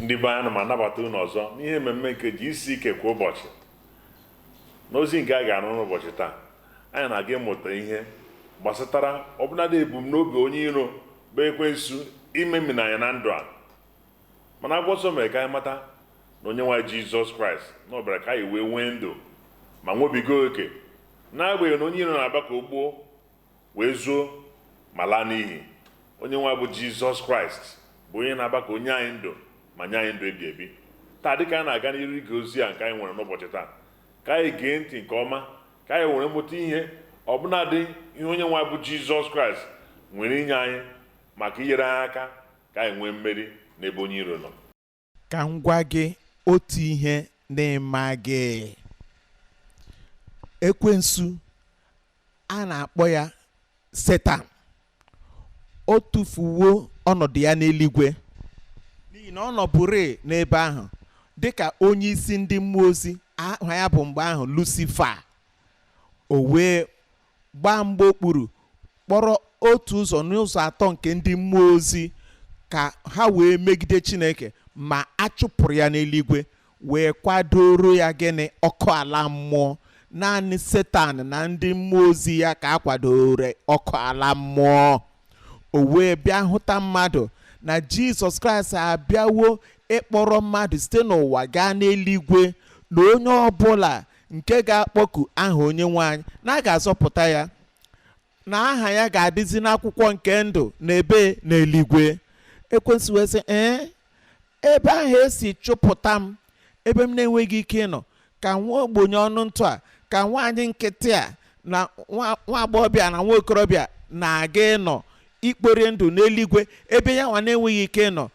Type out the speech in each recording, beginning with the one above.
ndị be anyị ma anabata unu ọzọ n'ihe mmemme nke GCK kwa ụbọchị. N'ozi nke a ga-arụ n'ụbọchị taa, anyị na-aga ịmụta ihe gbasatara ọbụnadị ebumnobi onye iro bụ ekwensu imemi anyị na ndụ a. Mana akwụkwọ nsọ mere ka anyị mata na onye nwe Jizọs Kraịst na ọ bịara ka anyị wee nwee ndụ ma nwebiga oke, n'agbanyeghị na onye iro na-aba ka o gbuo wee zuo ma laa n'iyi. Onye nwe bụ Jizọs Kraịst bụ onye na-aba ka onye anyị ndụ ma nye anyị ndụ ebi ebi. Taa dịka anyị na-aga n'iru ige ozi a nke anyị nwere n'ụbọchị taa, ka anyị gee ntị nke ọma, ka anyị were mụta ihe ọbụnadị ihe onye nwe bụ Jizọs Kraịst nwere inye anyị maka inyere anyị aka ka anyị nwee mmeri n'ebe onye iro nọ. Ka m gwa gị otu ihe na-eme gị. Ekwensu a na-akpọ ya Setan, o tufuwo ọnọdụ ya n'eluigwe n'ihi na ọ nọbụrụ n'ebe ahụ dịka onye isi ndị mmụọ ozi. Aha ya bụ mgbe ahụ Lucifer. O wee gbaa mgbe okpuru kpọrọ otu ụzọ n'ụzọ atọ nke ndị mmụọ ozi ka ha wee megide Chineke, ma a chụpụrụ ya n'eluigwe wee kwadoro ya gịnị? Ọkụ ala mmụọ. Naanị Setan na ndị mmụọ ozi ya ka a kwadoro ọkụ ala mmụọ. O wee bịa hụta mmadụ na Jizọs Kraịst abịawo ịkpọrọ mmadụ site n'ụwa gaa n'eluigwe, na onye ọbụla nke ga-akpọku aha onye nwanyị na a ga-azọpụta ya, na aha ya ga-adịzi n'akwụkwọ nke ndụ n'ebe n'eluigwe. Ekwensu wee sị, ebe ahụ esi chụpụta m, ebe m na-enweghị ike ịnọ, ka nwa ogbenye ọnụ ntụ a, ka nwaanyị nkịtị a na nwa agbọghọbịa na nwa okorobịa na-aga ịnọ ikpori ndụ n'eluigwe ebe ya nwa na-enweghị ike ịnọ.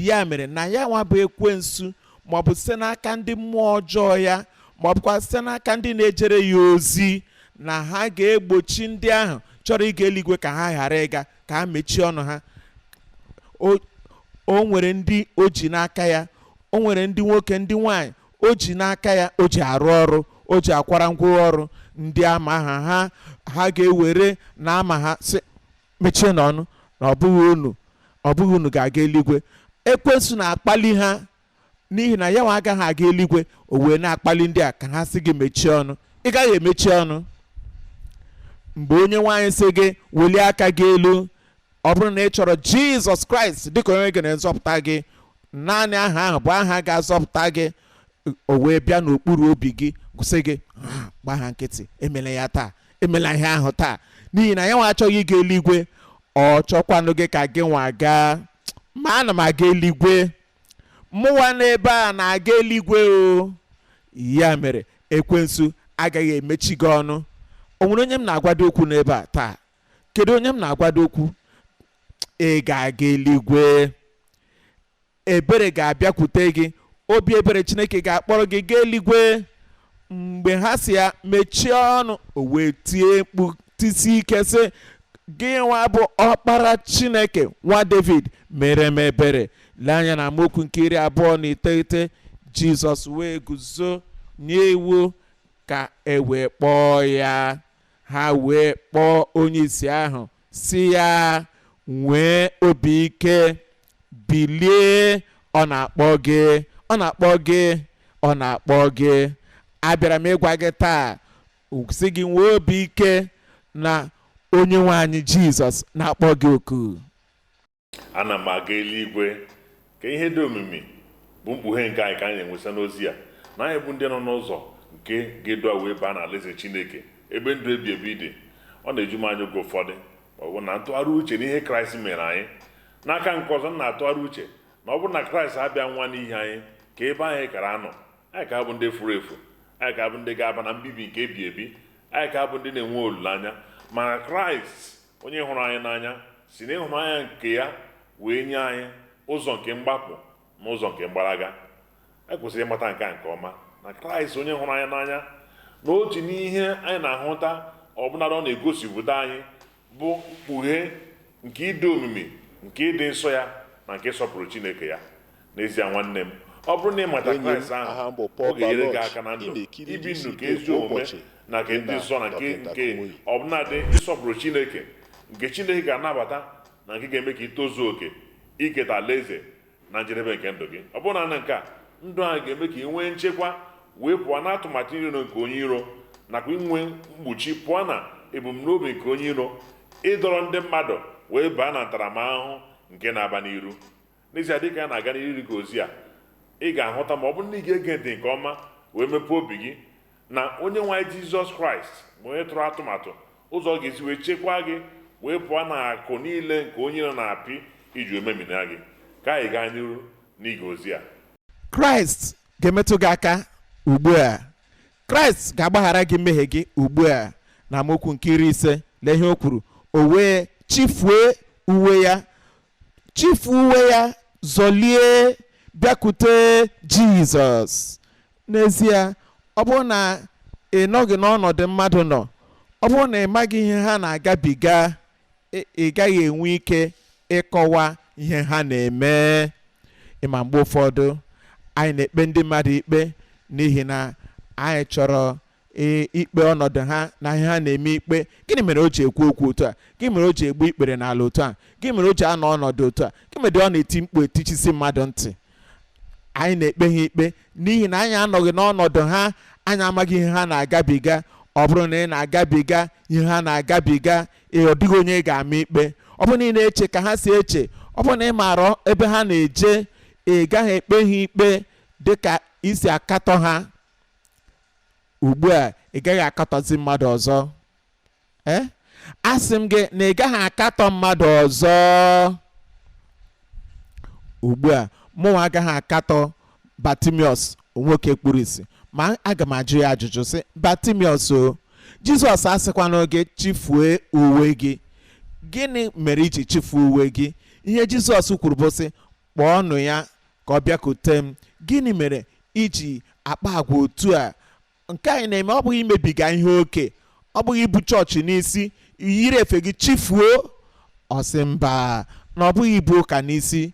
Ya mere na ya nwa bụ ekwensu, maọbụ site n'aka ndị mmụọ ọjọọ ya, maọbụkwa site n'aka ndị na-ejere ya ozi, na ha ga-egbochi ndị ahụ chọrọ ịga eluigwe ka ha ghara ịga, ka ha mechie ọnụ ha. O nwere ndị o ji n'aka ya, o nwere ndị nwoke ndị nwanyị o ji n'aka ya, o ji arụ ọrụ, o ji akwara ngwa ọrụ. Ndị ama ha ga-ewere na ama ha sị, mechie n'ọnụ, na ọ bụghị unu ga-aga eluigwe. Ekwensu na-akpali ha n'ihi na ya nwa agaghị aga eluigwe. O wee na-akpali ndị a ka ha sị gị mechie ọnụ. Ị gaghị emechi ọnụ. Mgbe onye nwaanyị sị gị welie aka gị elu, ọ bụrụ na ị chọrọ Jizọs Kraịst dịka onye ga-azọpụta gị, naanị aha ahụ bụ aha ga-azọpụta gị, o wee bịa n'okpuru obi gị kwụsị gị, gba ha nkịtị, emela ya taa, emela ihe ahụ taa, n'ihi na ya nwa achọghị ịga eluigwe. Ọ chọkwanụ gị ka gị nwa gaa. Ma ana m aga eluigwe, mụwa n'ebe a na-aga eluigwe o. Ya mere ekwensu agaghị emechi gị ọnụ. O nwere onye m na-agwado okwu n'ebe a taa? Kedu onye m na-agwado okwu? Ị ga-aga eluigwe. Ebere ga-abịakwute gị. Obi ebere Chineke ga-akpọrọ gị gaa eluigwe. Mgbe ha si ya mechie ọnụ, o wee tie mkpu tisi ike sị, gị nwa bụ ọkpara Chineke, nwa David, mere m ebere. Lee anya na amaokwu nke 29, Jizọs wee guzo nye iwu ka e wee kpọọ ya. Ha wee kpọọ onye isi ahụ si ya, nwee obi ike, bilie, ọ na-akpọ gị, ọ na-akpọ gị, ọ na-akpọ gị. Abịara m ịgwa gị taa, sị gị nwee obi ike na onye nwe anyị Jizọs na-akpọ gị oku. Ana m aga eluigwe. Ka ihe dị omimi bụ mkpughe nke anyị ka anyị na-enwesa n'ozi a, na anyị bụ ndị nọ n'ụzọ nke ga-edu wee baa n'alaeze Chineke ebe ndụ ebi ebi dị. Ọ na-eju m anya oge ụfọdụ ọ bụ na ntụgharị uche n'ihe Kraịst mere anyị. N'aka nke ọzọ, na-atụgharị uche na ọ bụrụ na Kraịst abịa nwa n'ihi anyị, ka ebe anyị kara anọ, anyị ka bụ ndị furu efu, anyị ka bụ ndị ga-aba na mbibi nke ebi ebi, anyị ka bụ ndị na-enwe olileanya. Mana Kraịst onye hụrụ anyị n'anya si n'ịhụnanya nke ya wee nye anyị ụzọ nke mgbapụ na ụzọ nke mgbalaga. Anyị kwesịrị ịmata nke a nke ọma, na Kraịst onye hụrụ anyị n'anya, na otu n'ihe anyị na-ahụta ọbụnadị ọ na-egosipụta anyị bụ mkpughe nke ịdị omimi, nke ịdị nsọ ya, na nke ịsọpụrụ Chineke ya. N'ezie nwanne m, ọ bụrụ na ịmata Kraịst ahụ, ọ ga-enyere gị aka na ndụ ibi ndụ nke ezi omume na nke ndị nsọ, na nke ọbụnadị ịsọpụrụ Chineke, nke Chineke ga-anabata, na nke ga-eme ka ị tozuo oke iketa alaeze na njedebe nke ndụ gị. Ọ bụrụ na nke a, ndụ a ga-eme ka ị nwee nchekwa wee pụọ na atụmatụ iro nke onye iro, nakwa inwe mgbochi pụọ na ebumnobi nke onye iro ịdọrọ ndị mmadụ wee baa na ntaramahụhụ nke na-aba n'iru. N'ezie, dịka a na-aga n'iru ka ozi a, ị ga-ahụta ma ọ bụrụ na ị ga-ege ntị nke ọma wee mepee obi gị na onye nwe anyị Jizọs Kraịst bụ onye tụrụ atụmatụ ụzọ ọ ga-esi wee chekwaa gị wee pụọ na akụ niile nke onye iro na-apị iji omemina gị. Ka anyị gaa n'iru n'ige ozi a. Kraịst ga-emetụ gị aka ugbu a. Kraịst ga-agbaghara gị mmehie gị ugbu a. Na amaokwu nke 15 lee ihe o kwuru: o wee chifue uwe ya, zọlie bịakwute Jizọs. N'ezie, ọ bụrụ na ị nọghị n'ọnọdụ mmadụ nọ, ọ bụrụ na ị maghị ihe ha na-agabiga, ị gaghị enwe ike ịkọwa ihe ha na-eme. Ịma mgbe ụfọdụ anyị na-ekpe ndị mmadụ ikpe n'ihi na anyị chọrọ ikpe ọnọdụ ha na ihe ha na-eme ikpe. Gịnị mere o ji ekwu okwu otu a? Gịnị mere o ji egbu ikpere n'ala otu a? Gịnị mere o ji anọ ọnọdụ otu a? Gịnị mere ọ na-eti mkpu etichisi mmadụ ntị? Anyị na-ekpe ha ikpe n'ihi na anyị anọghị n'ọnọdụ ha, anyị amaghị ihe ha na-agabiga. Ọ bụrụ na ị na-agabiga ihe ha na-agabiga, ọ dịghị onye ga-ama ikpe. Ọ bụrụ na ị na-eche ka ha si eche, ọ bụrụ na ị maara ebe ha na-eje, ị gaghị ekpe ha ikpe dịka isi akatọ ha. Ugbu a, ị gaghị akatọzi mmadụ ọzọ. Asị m gị na ị gaghị akatọ mmadụ ọzọ. Ugbu a, mụnwa agaghị akatọ Batimiọs nwoke kpuru ìsì, ma aga m ajụ ya ajụjụ sị, Batimiọs o, Jizọs asịkwana gị chifue uwe gị. Gịnị mere iji chifuo uwe gị? Ihe Jizọs kwuru bụ sị, kpọọnụ ya ka ọ bịakwute m. Gịnị mere iji akpa agwa otu a? Nke anyị na-eme ọ bụghị imebiga ihe oke, ọ bụghị ibu chọọchị n'isi, yiri efe gị chifuo. Ọ sị mba, na ọ bụghị ibu ụka n'isi.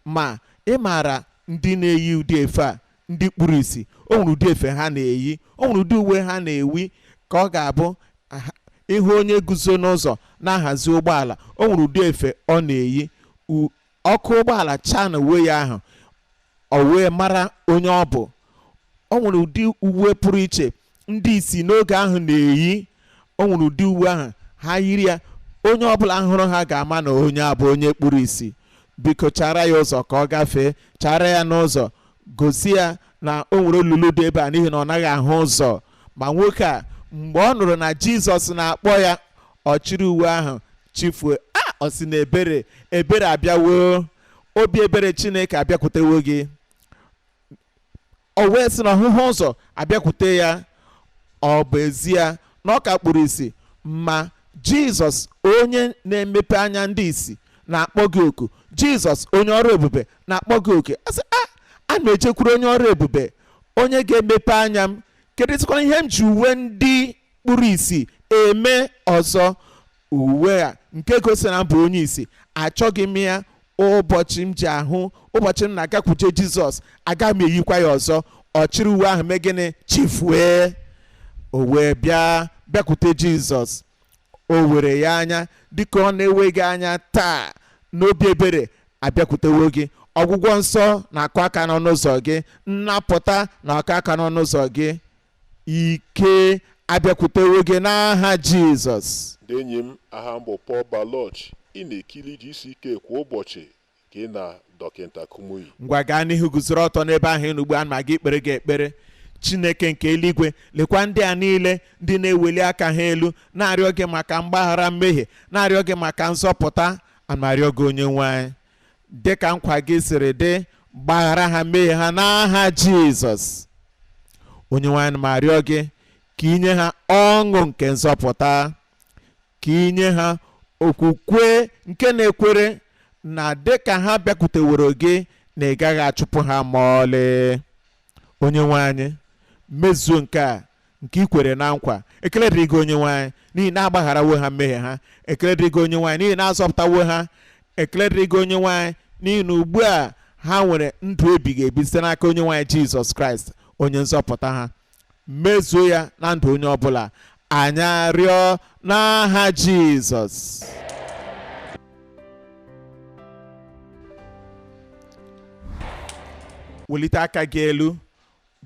Ma ị maara ndị na-eyi ụdị efe a, ndị kpuru ìsì, o nwere ụdị efe ha na-eyi, o nwere ụdị uwe ha na-ewi, ka ọ ga-abụ ịhụ onye guzo n'ụzọ na-ahazi ụgbọala, o nwere ụdị efe ọ na-eyi. Ọkụ ụgbọala chaa na uwe ya ahụ, o wee mara onye ọ bụ. O nwere ụdị uwe pụrụ iche ndị isi n'oge ahụ na-eyi. O nwere ụdị uwe ahụ ha yiri ya, onye ọbụla hụrụ ha ga-ama na onye a bụ onye kpuru ìsì. Biko chara ya ụzọ ka ọ gafee, chara ya n'ụzọ, gosi ya na o nwere olulu dị ebe a n'ihi na ọ naghị ahụ ụzọ. Ma nwoke a, mgbe ọ nụrụ na Jizọs na-akpọ ya, ọ chịrị uwe ahụ chifue. Ọ sị na ebere abịawo, obi ebere Chineke abịakwutewo gị. O wee sị na ọhụhụ ụzọ abịakwute ya. Ọ bụ ezie na ọ ka kpuru ìsì, ma Jizọs onye na-emepe anya ndị ìsì na-akpọ gị oku. Jizọs onye ọrụ ebube na-akpọ gị oku. Asị, a na-ejekwuru onye ọrụ ebube, onye ga-emepe anya m. Kedu sikwana ihe m ji uwe ndị kpuru ìsì eme ọzọ? Uwe a nke gosi na m bụ onye ìsì, achọghị m ya. Ụbọchị m ji ahụ, ụbọchị m na-agakwuje Jizọs, aga m eyikwa ya ọzọ. Ọ chịrị uwe ahụ mee gịnị? Chifue. O wee bịakwute Jizọs. O were ya anya dịka ọ na-ewe gị anya taa. N'obi ebere abịakwutewo gị. Ọgwụgwọ nsọ na-akụ aka n'ọnụ ụzọ gị. Nnapụta na-akụ aka n'ọnụ ụzọ gị. Ike abịakwutewo gị n'aha Jizọs. Ndị enyi m, aha m bụ Paul Baloch. Ị na-ekiri GCK kwa ụbọchị gị na Dọkịta Kumuyi. Ngwa gaa n'ihu, guzoro ọtọ n'ebe ahụ ị nọ ugbu a, ma gị ekpere gị ekpere. Chineke nke eluigwe, lekwa ndị a niile ndị na-eweli aka ha elu na-arịọ gị maka mgbaghara mmehie, na-arịọ gị maka nzọpụta. Ana-arịọ gị onye nwe anyị, dịka nkwa gị siri dị, gbaghara ha mmehie ha n'aha Jizọs. Onye nwe anyị, ma arịọ gị ka inye ha ọṅụ nke nzọpụta, ka inye ha okwukwe nke na-ekwere na dịka ha bịakwuteworo gị na ị gaghị achụpụ ha ma ọlị. Onye nwe anyị, mezuo nke a nke i kwere na nkwa. Ekele dịrị gị onye nwe anyị n'ihi na agbagharawo ha mmehie ha. Ekele dịrị gị onye nwe anyị n'ihi na azọpụtawo ha. Ekele dịrị gị onye nwe anyị n'ihi na ugbu a ha nwere ndụ ebighị ebi site n'aka onye nwe anyị Jizọs Kraịst, onye nzọpụta ha. Mezuo ya na ndụ onye ọbụla. Anyị arịọ n'aha Jizọs. welite aka gị elu,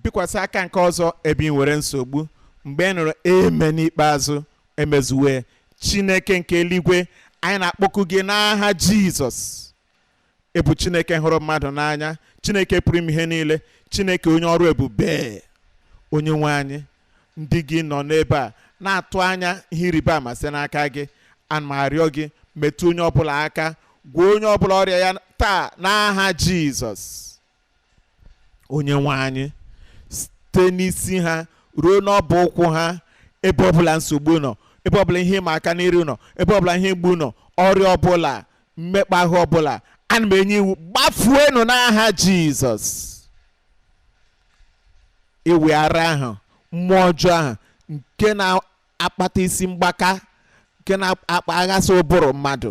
bikwasị aka nke ọzọ ebe ị nwere nsogbu. Mgbe ị nụrụ eme n'ikpeazụ, emezuwe. Chineke nke eluigwe, anyị na-akpọku gị n'aha Jizọs. Ebu Chineke hụrụ mmadụ n'anya, Chineke pụrụ ime ihe niile, Chineke onye ọrụ ebube, onye nwe anyị. Ndị gị nọ n'ebe a na-atụ anya ihe ịrịba ama site n'aka gị. Ana m arịọ gị, metụ onye ọbụla aka, gwọọ onye ọbụla ọrịa ya taa n'aha Jizọs. Onye nwe anyị, site n'isi ha ruo n'ọbụ ụkwụ ha, ebe ọbụla nsogbu nọ, ebe ọbụla ihe ịma aka n'iru nọ, ebe ọbụla ihe mgbu nọ, ọrịa ọbụla, mmekpa ahụ ọbụla, ana m enye iwu, gbafuenụ n'aha Jizọs. Iweghara ahụ, mmụọ ọjọọ ahụ nke na-akpata isi mgbaka, nke na-aghasa ụbụrụ mmadụ,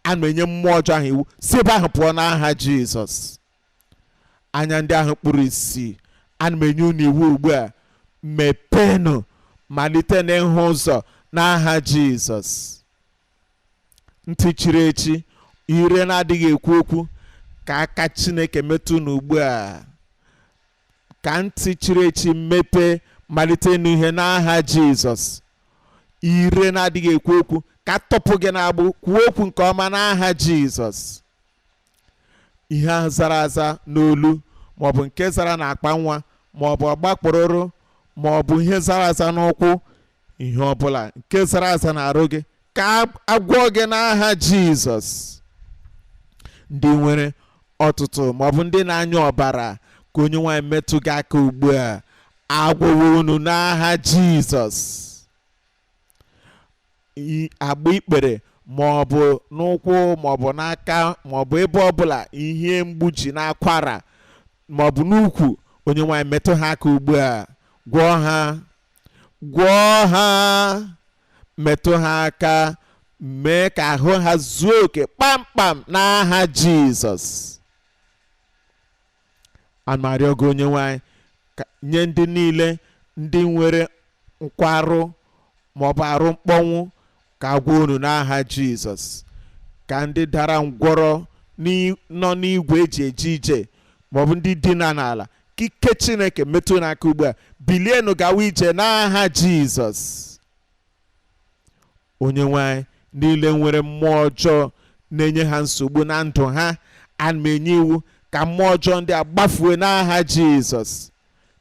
ana m enye mmụọ ọjọọ ahụ iwu, si ebe ahụ pụọ n'aha Jizọs. Anya ndị ahụ kpụrụ isi, ana m enye unu iwu ugbu a, mepenụ, malite n'ịhụ ụzọ n'aha Jizọs. Ntị chiri echi, ire na-adịghị ekwu okwu, ka aka Chineke metụ n'ugbu a. Ka ntị chiri echi mmepe, malite n'ihe n'aha Jizọs. Ire na-adịghị ekwu okwu, ka tọpụ gị n'agbụ, kwuo okwu nke ọma n'aha Jizọs. Ihe ahụ zara aza n'olu, maọbụ nke zara n'akpa nwa, maọbụ ọgbakpụrụrụ, maọbụ ihe zara aza n'ụkwụ, ihe ọbụla nke zara aza n'arụ gị, ka agwọ gị n'aha Jizọs. Ndị nwere ọtụtụ maọbụ ndị na-anya ọbara, ka onye nwaanyị metụ gị aka ugbu a, agwọwo unu n'aha Jizọs. Agba ikpere maọbụ n'ụkwụ maọbụ n'aka maọbụ ebe ọbụla ihe mgbu ji n'akwara maọbụ n'ukwu, onye nwaanyị metụ ha aka ugbu a, gwọọ ha, gwọọ ha, metụ ha aka, mee ka ahụ ha zuo oke kpamkpam n'aha Jizọs. Ana m arịọ gị onye nwaanyị, nye ndị niile ndị nwere nkwarụ maọbụ arụ mkpọnwụ, ka agwọ unu n'aha Jizọs. Ka ndị dara ngwọrọ nọ n'igwe eji eje ije maọbụ ndị dina n'ala, ka ike Chineke metụ n'aka ugbu a, bilienụ gawa ije n'aha Jizọs. Onye nwaanyị, niile nwere mmụọ ọjọọ na-enye ha nsogbu na ndụ ha, ana m enye iwu ka mmụọ ọjọọ ndị a gbafue n'aha Jizọs.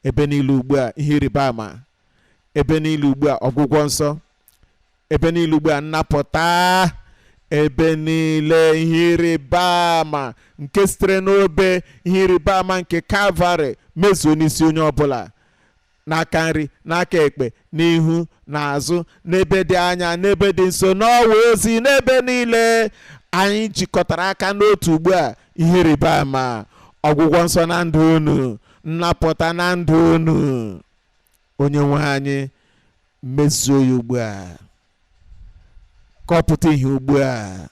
Ebe niile ugbu a ihe ịrịba ama, ebe niile ugbu a ọgwụgwọ nsọ, ebe niile ugbu a nnapụta, ebe niile ihe ịrịba ama nke sitere n'obe ihe ịrịba ama nke Kalvarị mezuo n'isi onye ọbụla, n'aka nri, n'aka ekpe, n'ihu, n'azụ, n'ebe dị anya, n'ebe dị nso, n'ọwa ozi, n'ebe niile anyị jikọtara aka n'otu ugbu a, ihe ịrịba ama, ọgwụgwọ nsọ na ndụ unu, nnapụta na ndụ unu. Onye nwe anyị, mezuo ya ugbu a, kọpụta ihe ugbu a,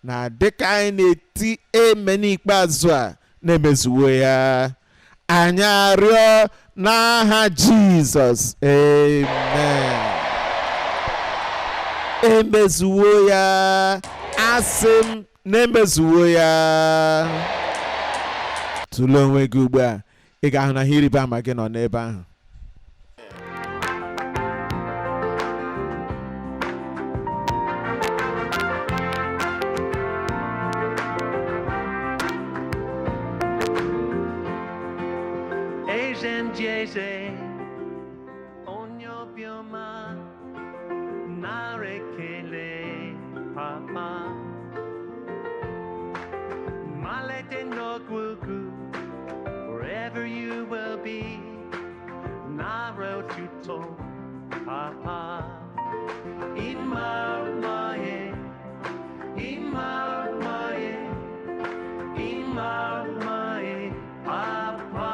na dịka anyị na-eti eme n'ikpeazụ a, na-emezuo ya. Anyị arịọ n'aha Jizọs, amen. Emezuo ya, asị m na emezuo ya. Tụlee onwe gị ugbu a, ị ga-ahụ na ihe ịrịba ama gị nọ n'ebe ahụ. Jeze onye obiọma nara ekele papa, malete n'ọgwụgwụ, wherever you will be, nara otuto papa. Ịma umaye, ịma umaye, ịma umaye papa.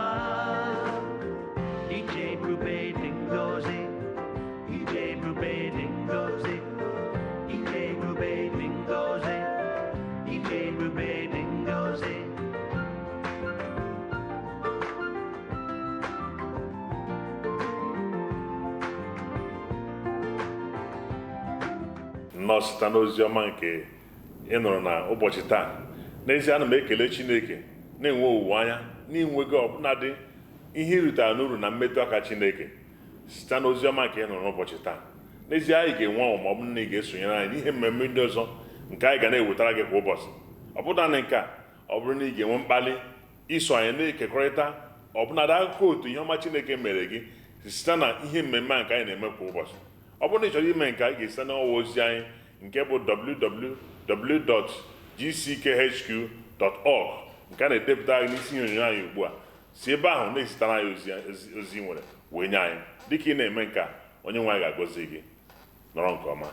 Nnọọ site n'ozi ọma nke ị nụrụ na ụbọchị taa. N'ezie, ana m ekele Chineke, na-enwe owuwe anya n'inwego ọbụnadị ihe irutara n'uru na mmetụ aka Chineke site n'ozi ọma nke ị nụrụ n'ụbọchị taa. N'ezie anyị ga-enwe ọnwụ ma ọ bụ na ị ga-esonyere anyị n'ihe mmemme ndị ọzọ nke anyị ga na-ewetara gị kwa ụbọchị. Ọ bụrụ na nke a, ọ bụrụ na ị ga-enwe mkpali iso anyị na-ekekọrịta ọbụnadị akụkọ otu ihe ọma Chineke mere gị site na ihe mmemme a nke anyị na-eme kwa ụbọchị. Ọ bụrụ na ị chọrọ ime nke a, ga-esite n'ọwa ozi anyị nke bụ www.gckhq.org nke a na-edepụta anyị n'isi onyonyo anyị ugbu a. Si ebe ahụ na-esitara anyị ozi nwere wee nye anyị. Dịka ị na-eme nke a, onye nwe anyị ga-agọzi gị. Nọrọ nke ọma.